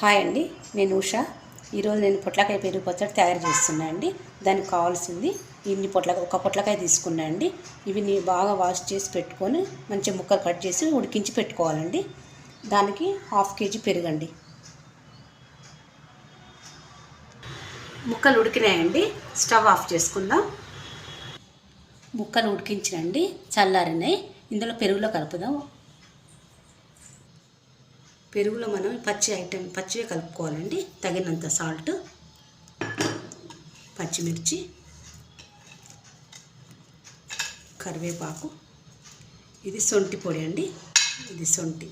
Hi అండి, నేను ఉషా. ఈరోజు నేను పొట్లకాయ పెరుగు పచ్చడి తయారు చేస్తున్నా అండి. దానికి కావాల్సింది ఒక పొట్లకాయ తీసుకున్నా అండి. ఇవి బాగా వాష్ చేసి పెట్టుకొని మంచిగా ముక్కలు కట్ చేసి ఉడికించి పెట్టుకోవాలండి. దానికి 1/2 kg పెరుగండి. ముక్కలు ఉడికినాయండి, స్టవ్ ఆఫ్ చేసుకుందాం. ముక్కలు ఉడికించినండి, చల్లారినాయి. ఇందులో పెరుగులో కలుపుదాం. పెరుగులో మనం పచ్చివే కలుపుకోవాలండి. తగినంత సాల్ట్, పచ్చిమిర్చి, కరివేపాకు, ఇది శొంఠి పొడి అండి. ఇది శొంఠి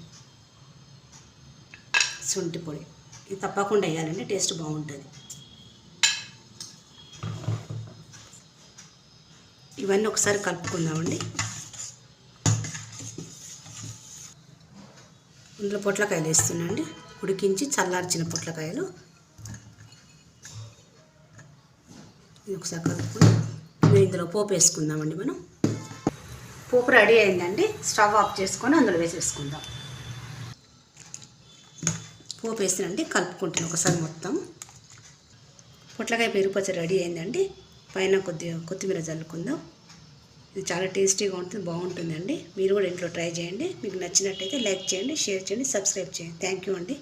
పొడి. ఇది తప్పకుండా వేయాలండి, టేస్ట్ బాగుంటుంది. ఇవన్నీ ఒకసారి కలుపుకుందామండి. ఇందులో పొట్లకాయలు వేస్తున్నాండి, ఉడికించి చల్లార్చిన పొట్లకాయలు. ఇది ఒకసారి కలుపుకొని ఇందులో పోపు వేసుకుందామండి. మనం పోపు రెడీ అయిందండి. స్టవ్ ఆఫ్ చేసుకొని అందులో వేసేసుకుందాం. పోపు వేసినండి, కలుపుకుంటున్నాం ఒకసారి మొత్తం. పొట్లకాయ పెరుగు పచ్చడి రెడీ అయిందండి. పైన కొద్దిగా కొత్తిమీర చల్లుకుందాం. ఇది చాలా టేస్టీగా ఉంటుంది, బాగుంటుందండి. మీరు కూడా ఇంట్లో ట్రై చేయండి. మీకు నచ్చినట్టయితే లైక్ చేయండి, షేర్ చేయండి, సబ్స్క్రైబ్ చేయండి. థ్యాంక్ యూ అండి.